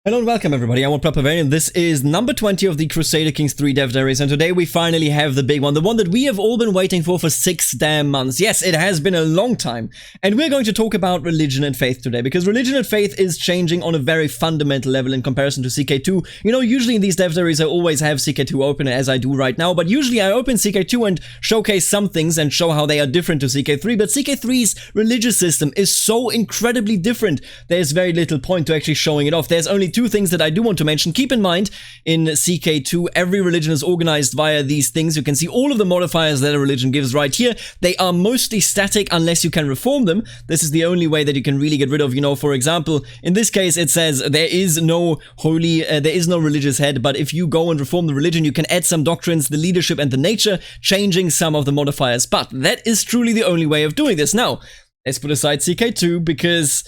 Hello and welcome everybody, I'm Moddability. This is number 20 of the Crusader Kings III dev diaries, and today we finally have the big one, the one that we have all been waiting for 6 damn months. Yes, it has been a long time, and we're going to talk about religion and faith today, because religion and faith is changing on a very fundamental level in comparison to CK2. You know, usually in these dev diaries I always have CK2 open, as I do right now, but usually I open CK2 and showcase some things and show how they are different to CK3, but CK3's religious system is so incredibly different, there's very little point to actually showing it off. There's only two things that I do want to mention. Keep in mind, in CK2, every religion is organized via these things. You can see all of the modifiers that a religion gives right here. They are mostly static unless you can reform them. This is the only way that you can really get rid of, you know, for example, in this case it says there is no religious head, but if you go and reform the religion, you can add some doctrines, the leadership and the nature, changing some of the modifiers. But that is truly the only way of doing this. Now, let's put aside CK2 because...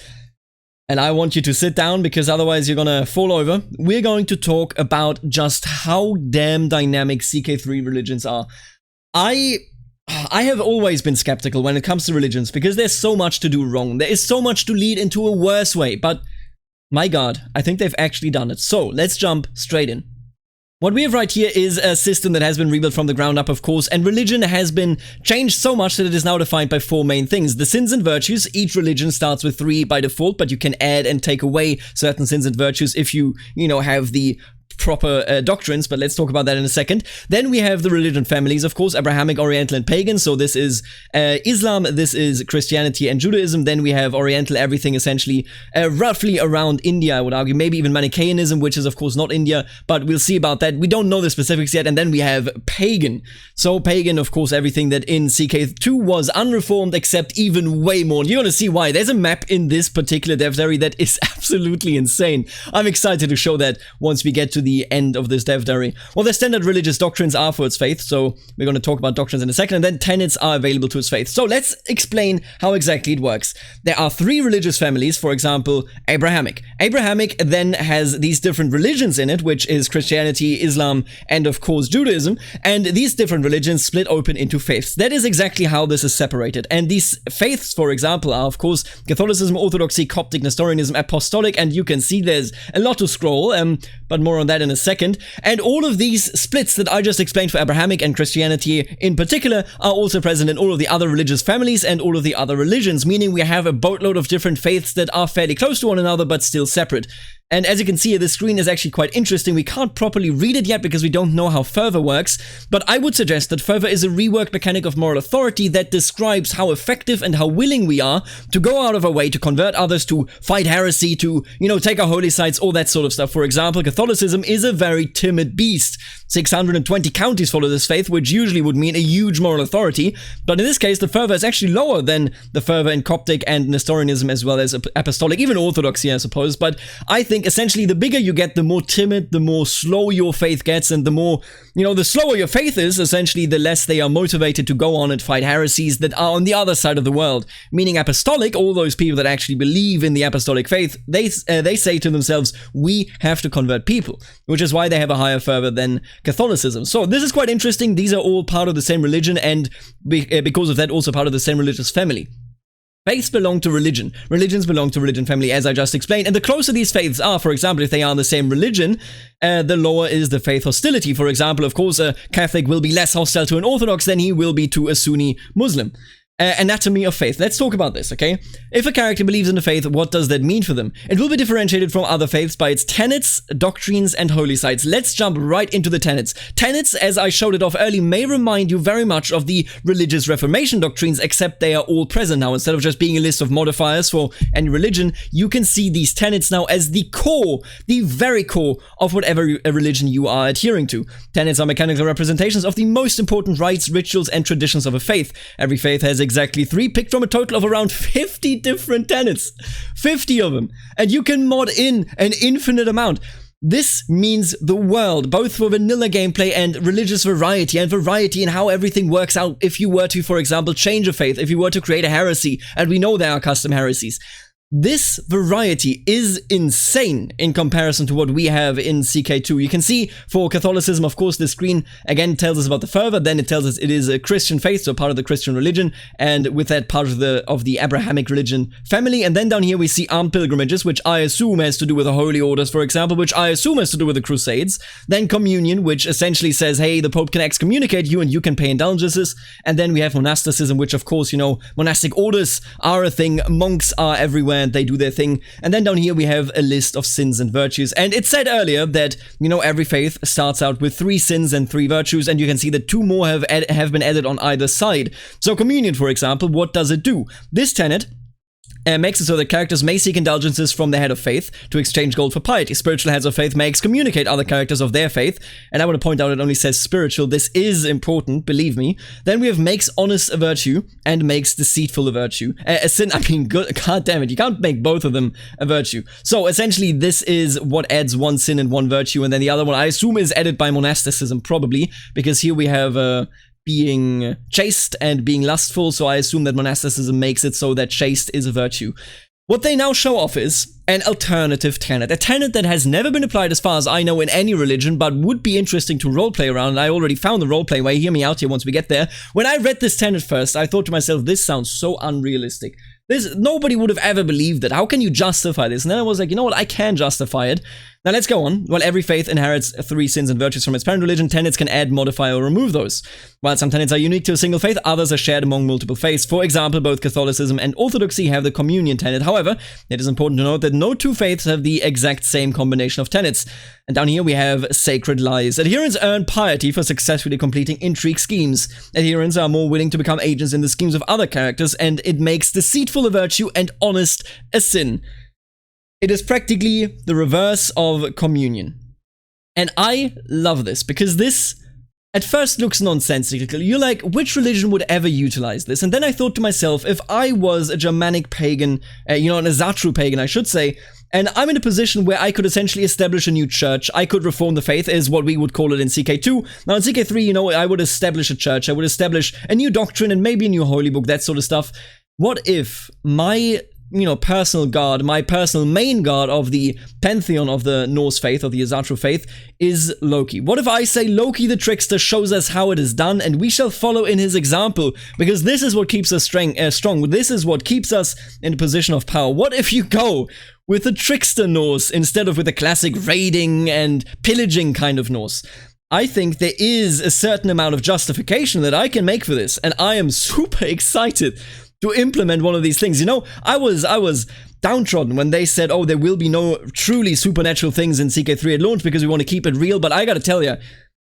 and I want you to sit down because otherwise you're gonna fall over. We're going to talk about just how damn dynamic CK3 religions are. I have always been skeptical when it comes to religions because there's so much to do wrong. There is so much to lead into a worse way, but my god, I think they've actually done it. So let's jump straight in. What we have right here is a system that has been rebuilt from the ground up, of course, and religion has been changed so much that it is now defined by 4 main things. The sins and virtues. Each religion starts with 3 by default, but you can add and take away certain sins and virtues if you have the proper doctrines, but let's talk about that in a second. Then we have the religion families, of course, Abrahamic, Oriental, and Pagan. So this is Islam, this is Christianity and Judaism. Then we have Oriental, everything essentially roughly around India, I would argue. Maybe even Manichaeanism, which is of course not India, but we'll see about that. We don't know the specifics yet. And then we have Pagan. So Pagan, of course, everything that in CK2 was unreformed, except even way more. You're gonna see why. There's a map in this particular dev diary that is absolutely insane. I'm excited to show that once we get to the end of this dev diary. Well, the standard religious doctrines are for its faith, so we're going to talk about doctrines in a second, and then tenets are available to its faith. So let's explain how exactly it works. There are 3 religious families, for example, Abrahamic. Abrahamic then has these different religions in it, which is Christianity, Islam, and of course Judaism, and these different religions split open into faiths. That is exactly how this is separated, and these faiths, for example, are of course Catholicism, Orthodoxy, Coptic, Nestorianism, Apostolic, and you can see there's a lot to scroll, but more on that in a second. And all of these splits that I just explained for Abrahamic and Christianity in particular are also present in all of the other religious families and all of the other religions, meaning we have a boatload of different faiths that are fairly close to one another but still separate. And as you can see, the screen is actually quite interesting. We can't properly read it yet because we don't know how fervor works, but I would suggest that fervor is a reworked mechanic of moral authority that describes how effective and how willing we are to go out of our way to convert others, to fight heresy, to, take our holy sites, all that sort of stuff. For example, Catholicism is a very timid beast. 620 counties follow this faith, which usually would mean a huge moral authority, but in this case, the fervor is actually lower than the fervor in Coptic and Nestorianism as well as Apostolic, even Orthodoxy, I suppose, but I think essentially the bigger you get, the more timid, the more slow your faith gets, and the more, the slower your faith is, essentially the less they are motivated to go on and fight heresies that are on the other side of the world. Meaning Apostolic, all those people that actually believe in the Apostolic faith, they say to themselves, we have to convert people, which is why they have a higher fervor than Catholicism. So this is quite interesting. These are all part of the same religion, and because of that, also part of the same religious family. Faiths belong to religion. Religions belong to religion family, as I just explained. And the closer these faiths are, for example, if they are in the same religion, the lower is the faith hostility. For example, of course, a Catholic will be less hostile to an Orthodox than he will be to a Sunni Muslim. Anatomy of faith. Let's talk about this, okay? If a character believes in the faith, what does that mean for them? It will be differentiated from other faiths by its tenets, doctrines, and holy sites. Let's jump right into the tenets. Tenets, as I showed it off early, may remind you very much of the religious Reformation doctrines, except they are all present now. Instead of just being a list of modifiers for any religion, you can see these tenets now as the core, the very core of whatever religion you are adhering to. Tenets are mechanical representations of the most important rites, rituals, and traditions of a faith. Every faith has exactly 3, picked from a total of around 50 different tenets. 50 of them. And you can mod in an infinite amount. This means the world, both for vanilla gameplay and religious variety, and variety in how everything works out if you were to, for example, change a faith, if you were to create a heresy, and we know there are custom heresies. This variety is insane in comparison to what we have in CK2. You can see for Catholicism, of course, the screen again tells us about the fervor, then it tells us it is a Christian faith, so part of the Christian religion, and with that part of the Abrahamic religion family. And then down here we see armed pilgrimages, which I assume has to do with the holy orders, for example, which I assume has to do with the Crusades. Then communion, which essentially says, hey, the Pope can excommunicate you and you can pay indulgences. And then we have monasticism, which of course, you know, monastic orders are a thing, monks are everywhere, and they do their thing. And then down here we have a list of sins and virtues. And it said earlier that, you know, every faith starts out with 3 sins and 3 virtues, and you can see that 2 more have been added on either side. So communion, for example, what does it do? This tenet makes it so that characters may seek indulgences from the head of faith to exchange gold for piety. Spiritual heads of faith may excommunicate other characters of their faith, and I want to point out it only says spiritual. This is important, believe me. Then we have makes honest a virtue and makes deceitful a virtue. A sin, I mean, god damn it, you can't make both of them a virtue. So essentially this is what adds 1 sin and 1 virtue, and then the other one I assume is added by monasticism, probably, because here we have being chaste and being lustful, so I assume that monasticism makes it so that chaste is a virtue. What they now show off is an alternative tenet, a tenet that has never been applied as far as I know in any religion, but would be interesting to roleplay around, and I already found the roleplay way. Hear me out here once we get there. When I read this tenet first, I thought to myself, this sounds so unrealistic. Nobody would have ever believed it. How can you justify this? And then I was like, you know what, I can justify it. Now let's go on. While every faith inherits 3 sins and virtues from its parent religion, tenets can add, modify, or remove those. While some tenets are unique to a single faith, others are shared among multiple faiths. For example, both Catholicism and Orthodoxy have the communion tenet. However, it is important to note that no 2 faiths have the exact same combination of tenets. And down here we have sacred lies. Adherents earn piety for successfully completing intrigue schemes. Adherents are more willing to become agents in the schemes of other characters, and it makes deceitful a virtue and honest a sin. It is practically the reverse of communion. And I love this, because this at first looks nonsensical. You're like, which religion would ever utilize this? And then I thought to myself, if I was a Germanic pagan, an Asatru pagan, I should say, and I'm in a position where I could essentially establish a new church, I could reform the faith, is what we would call it in CK2. Now in CK3, I would establish a church, I would establish a new doctrine and maybe a new holy book, that sort of stuff. What if my personal god, my personal main god of the pantheon of the Norse faith, of the Asatru faith, is Loki? What if I say Loki the trickster shows us how it is done, and we shall follow in his example, because this is what keeps us strong. This is what keeps us in a position of power. What if you go with the trickster Norse instead of with the classic raiding and pillaging kind of Norse? I think there is a certain amount of justification that I can make for this, and I am super excited to implement one of these things. I was downtrodden when they said, oh, there will be no truly supernatural things in CK3 at launch because we want to keep it real. But I gotta tell you,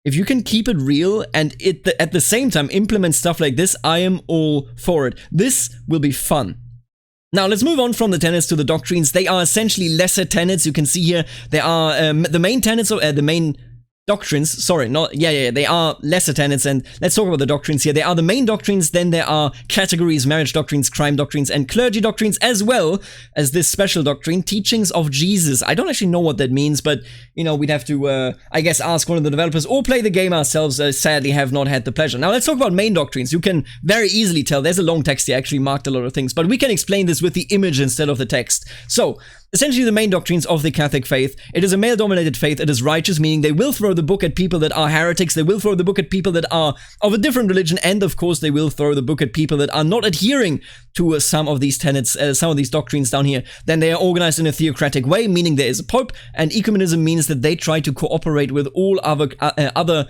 if you can keep it real and at the same time implement stuff like this, I am all for it. This will be fun. Now, let's move on from the tenets to the doctrines. They are essentially lesser tenets. You can see here, they are the main tenets, or the main doctrines, sorry, they are lesser tenets, and let's talk about the doctrines here. They are the main doctrines, then there are categories, marriage doctrines, crime doctrines, and clergy doctrines, as well as this special doctrine, teachings of Jesus. I don't actually know what that means, but, we'd have to, I guess, ask one of the developers or play the game ourselves. Sadly, have not had the pleasure. Now, let's talk about main doctrines. You can very easily tell, there's a long text here, actually marked a lot of things, but we can explain this with the image instead of the text. So, essentially the main doctrines of the Catholic faith. It is a male-dominated faith. It is righteous, meaning they will throw the book at people that are heretics. They will throw the book at people that are of a different religion. And of course, they will throw the book at people that are not adhering to some of these tenets, some of these doctrines down here. Then they are organized in a theocratic way, meaning there is a pope. And ecumenism means that they try to cooperate with all other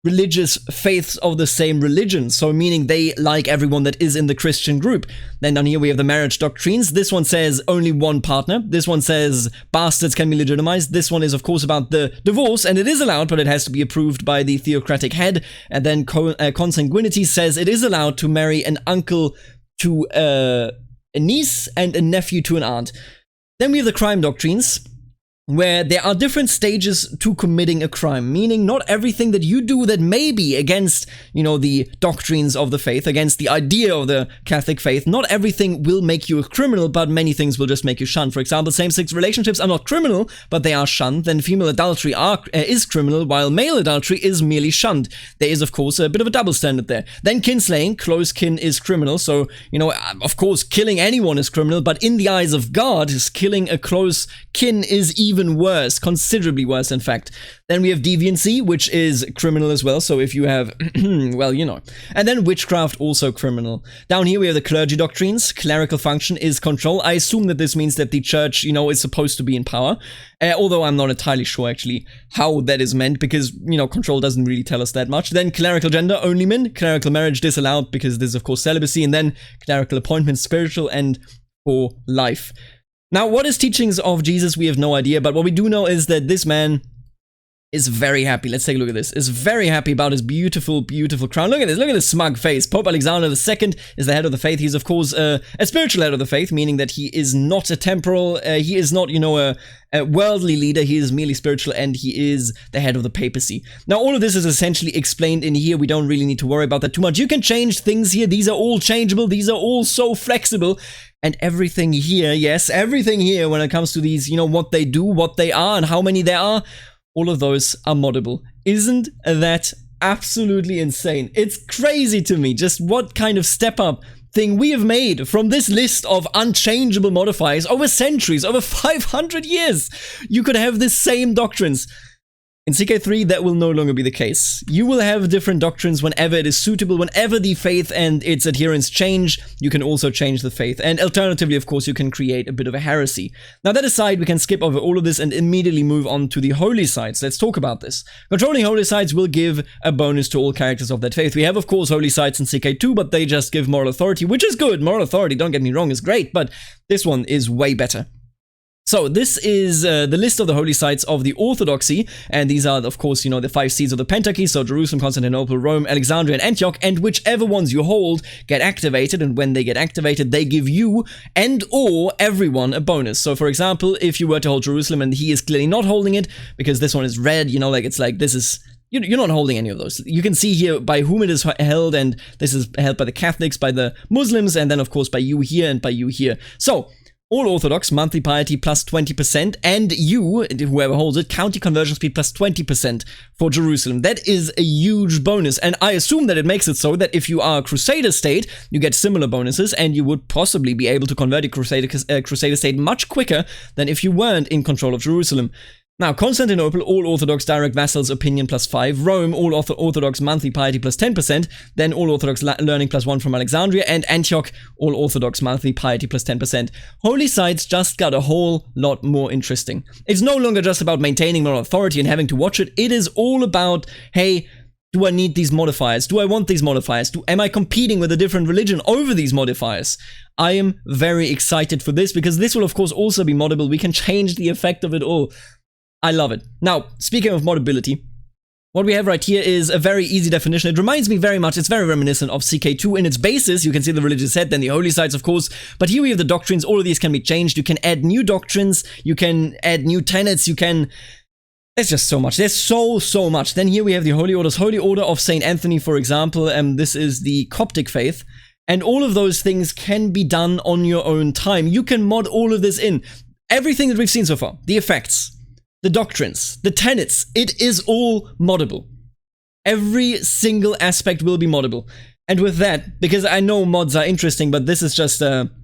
religious faiths of the same religion, so meaning they like everyone that is in the Christian group. Then down here we have the marriage doctrines. This one says only one partner. This one says bastards can be legitimized. This one is of course about the divorce, and it is allowed, but it has to be approved by the theocratic head. And then consanguinity says it is allowed to marry an uncle to a niece and a nephew to an aunt. Then we have the crime doctrines. where there are different stages to committing a crime, meaning not everything that you do that may be against, the doctrines of the faith, against the idea of the Catholic faith, not everything will make you a criminal, but many things will just make you shunned. For example, same-sex relationships are not criminal, but they are shunned. Then female adultery is criminal, while male adultery is merely shunned. There is, of course, a bit of a double standard there. Then kinslaying, close kin is criminal, so, of course, killing anyone is criminal, but in the eyes of God, killing a close kin is even worse, considerably worse, in fact. Then we have deviancy, which is criminal as well, so if you have, well, And then witchcraft, also criminal. Down here we have the clergy doctrines. Clerical function is control. I assume that this means that the church, is supposed to be in power, although I'm not entirely sure, actually, how that is meant, because, control doesn't really tell us that much. Then clerical gender, only men. Clerical marriage, disallowed, because this is, of course, celibacy. And then clerical appointments, spiritual and for life. Now, what is teachings of Jesus? We have no idea, but what we do know is that this man is very happy. Let's take a look at this. Is very happy about his beautiful, beautiful crown. Look at this. Look at this smug face. Pope Alexander II is the head of the faith. He's, of course, a spiritual head of the faith, meaning that he is not a temporal, he is not, a worldly leader. He is merely spiritual, and he is the head of the papacy. Now, all of this is essentially explained in here. We don't really need to worry about that too much. You can change things here. These are all changeable. These are all so flexible. And everything here, yes, everything here when it comes to these, what they do, what they are, and how many there are, all of those are moddable. Isn't that absolutely insane? It's crazy to me just what kind of step up thing we have made from this list of unchangeable modifiers over centuries, over 500 years. You could have the same doctrines. In CK3, that will no longer be the case. You will have different doctrines whenever it is suitable. Whenever the faith and its adherents change, you can also change the faith. And alternatively, of course, you can create a bit of a heresy. Now, that aside, we can skip over all of this and immediately move on to the holy sites. Let's talk about this. Controlling holy sites will give a bonus to all characters of that faith. We have, of course, holy sites in CK2, but they just give moral authority, which is good. Moral authority, don't get me wrong, is great, but this one is way better. So this is the list of the holy sites of the Orthodoxy, and these are, of course, the 5 seeds of the Pentarchy, so Jerusalem, Constantinople, Rome, Alexandria, and Antioch, and whichever ones you hold get activated, and when they get activated, they give you and or everyone a bonus. So, for example, if you were to hold Jerusalem and he is clearly not holding it, because this one is red, it's like this is... You're not holding any of those. You can see here by whom it is held, and this is held by the Catholics, by the Muslims, and then, of course, by you here and by you here. So... all Orthodox, monthly piety plus 20%, and you, whoever holds it, county conversion speed plus 20% for Jerusalem. That is a huge bonus, and I assume that it makes it so that if you are a Crusader state, you get similar bonuses, and you would possibly be able to convert a Crusader state much quicker than if you weren't in control of Jerusalem. Now, Constantinople, all Orthodox direct vassals, opinion plus 5. Rome, all Orthodox monthly piety plus 10%. Then all Orthodox learning plus 1 from Alexandria. And Antioch, all Orthodox monthly piety plus 10%. Holy sites just got a whole lot more interesting. It's no longer just about maintaining moral authority and having to watch it. It is all about, hey, do I need these modifiers? Do I want these modifiers? Am I competing with a different religion over these modifiers? I am very excited for this, because this will, of course, also be moddable. We can change the effect of it all. I love it. Now, speaking of Moddability, what we have right here is a very easy definition. It reminds me very much, it's very reminiscent of CK2 in its basis. You can see the religious head, then the holy sites, of course. But here we have the doctrines. All of these can be changed. You can add new doctrines. You can add new tenets. You can... There's just so much. There's so much. Then here we have the Holy Orders. Holy Order of St. Anthony, for example. This is the Coptic faith. And all of those things can be done on your own time. You can mod all of this in. Everything that we've seen so far. The effects. The doctrines, the tenets, it is all moddable. Every single aspect will be moddable. And with that, because I know mods are interesting, but this is just, everything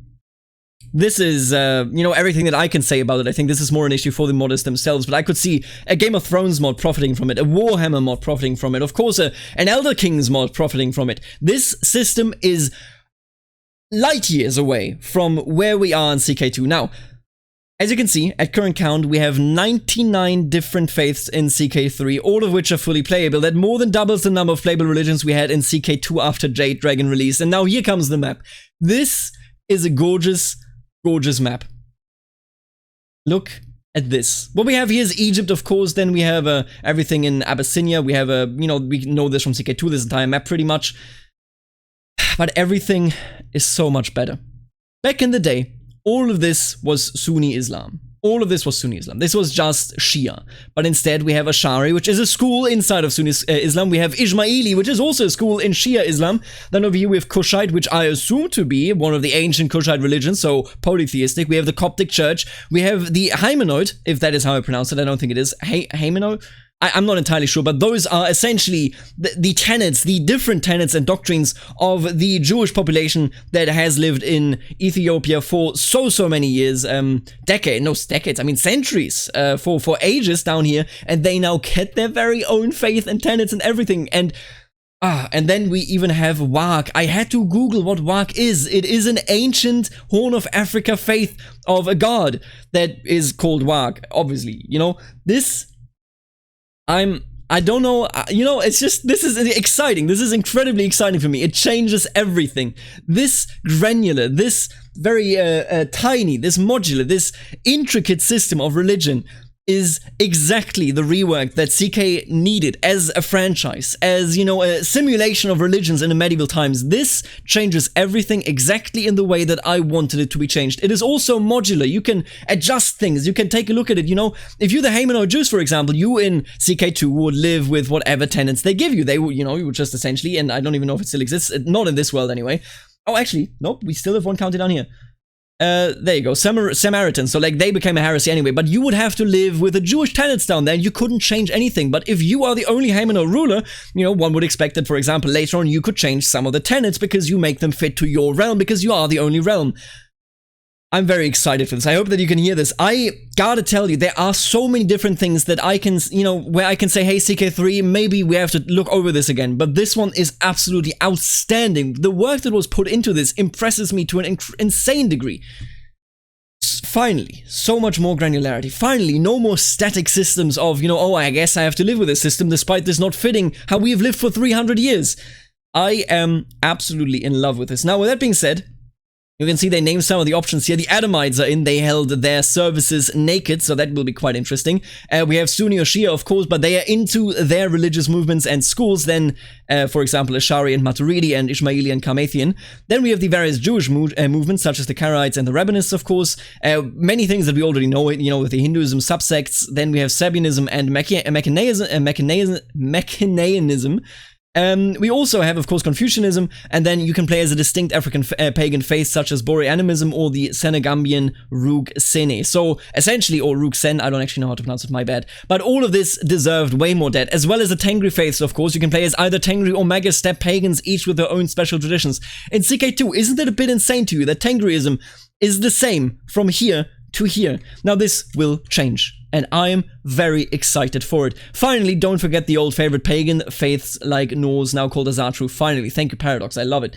that I can say about it. I think this is more an issue for the modders themselves, but I could see a Game of Thrones mod profiting from it, a Warhammer mod profiting from it, of course, an Elder Kings mod profiting from it. This system is light years away from where we are in CK2. Now, as you can see, at current count, we have 99 different faiths in CK3, all of which are fully playable. That more than doubles the number of playable religions we had in CK2 after Jade Dragon release. And now here comes the map. This is a gorgeous, gorgeous map. Look at this. What we have here is Egypt, of course. Then we have everything in Abyssinia. We have, we know this from CK2, this entire map pretty much. But everything is so much better. Back in the day, all of this was Sunni Islam. All of this was Sunni Islam. This was just Shia. But instead we have Ash'ari, which is a school inside of Sunni Islam. We have Ismaili, which is also a school in Shia Islam. Then over here we have Kushite, which I assume to be one of the ancient Kushite religions, so polytheistic. We have the Coptic Church. We have the Haimanoid, if that is how I pronounce it. I don't think it is. Haimanoid? I'm not entirely sure, but those are essentially the tenets, the different tenets and doctrines of the Jewish population that has lived in Ethiopia for so many years, centuries, for ages down here, and they now get their very own faith and tenets and everything, and then we even have Waq. I had to Google what Waq is. It is an ancient Horn of Africa faith of a god that is called Waq, obviously, you know, this... I don't know, you know, it's just, this is exciting. This is incredibly exciting for me. It changes everything. This granular, this very tiny, this modular, this intricate system of religion is exactly the rework that CK needed as a franchise, as, you know, a simulation of religions in the medieval times. This changes everything exactly in the way that I wanted it to be changed. It is also modular. You can adjust things. You can take a look at it. You know, if you're the Haimanoid Jews, for example, you in CK2 would live with whatever tenets they give you. They would, you know, you would just essentially, and I don't even know if it still exists, not in this world anyway. Oh, actually, nope, we still have one counted down here. There you go, Samaritans, so like they became a heresy anyway, but you would have to live with the Jewish tenets down there and you couldn't change anything. But if you are the only Haimanoid ruler, you know, one would expect that, for example, later on you could change some of the tenets because you make them fit to your realm, because you are the only realm. I'm very excited for this. I hope that you can hear this. I gotta tell you, there are so many different things that I can, you know, where I can say, hey, CK3, maybe we have to look over this again. But this one is absolutely outstanding. The work that was put into this impresses me to an insane degree. Finally, so much more granularity. Finally, no more static systems of, you know, oh, I guess I have to live with this system despite this not fitting how we have lived for 300 years. I am absolutely in love with this. Now, with that being said, you can see they named some of the options here. The Adamites are in. They held their services naked, so that will be quite interesting. We have Sunni or Shia, of course, but they are into their religious movements and schools. Then, for example, Ash'ari and Maturidi and Ismaili and Karmathian. Then we have the various Jewish movements, such as the Karaites and the Rabbinists, of course. Many things that we already know, you know, with the Hinduism subsects. Then we have Sabianism and Manichaeism. We also have, of course, Confucianism, and then you can play as a distinct African pagan faith such as Boreanimism or the Senegambian Rug Sene. So, essentially, or Rug Sen, I don't actually know how to pronounce it, my bad. But all of this deserved way more debt, as well as the Tengri faiths, of course. You can play as either Tengri or Magus steppe pagans, each with their own special traditions. In CK2, isn't it a bit insane to you that Tengriism is the same from here to here? Now, this will change, and I am very excited for it. Finally, don't forget the old favorite pagan faiths like Norse, now called Azatru. Finally, thank you, Paradox. I love it.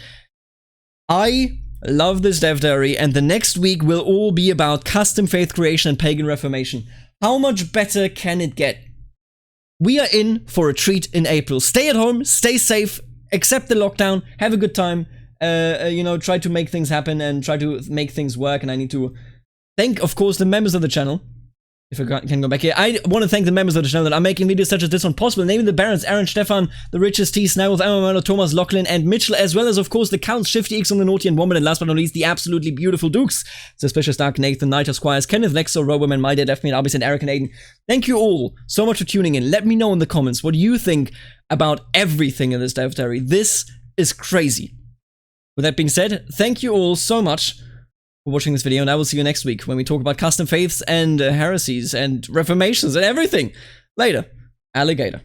I love this dev diary, and the next week will all be about custom faith creation and pagan reformation. How much better can it get? We are in for a treat in April. Stay at home, stay safe, accept the lockdown, have a good time, you know, try to make things happen and try to make things work. And I need to thank, of course, the members of the channel. If I can go back here, I want to thank the members of the channel that are making videos such as this one possible, namely the Barons, Aaron, Stefan, the Richest, T, Snowwolf, Emma Merlo, Thomas, Lachlan, and Mitchell, as well as, of course, the Counts, Shifty, X on the Naughty, and Wombat, and last but not least, the absolutely beautiful Dukes, Suspicious Dark, Nathan, Knight of Squires, Kenneth, Lexo, Roboman, My Dad, F-Me, Albis, and Eric and Aiden. Thank you all so much for tuning in. Let me know in the comments what you think about everything in this dev diary. This is crazy. With that being said, thank you all so much for watching this video, and I will see you next week when we talk about custom faiths and heresies and reformations and everything. Later, alligator.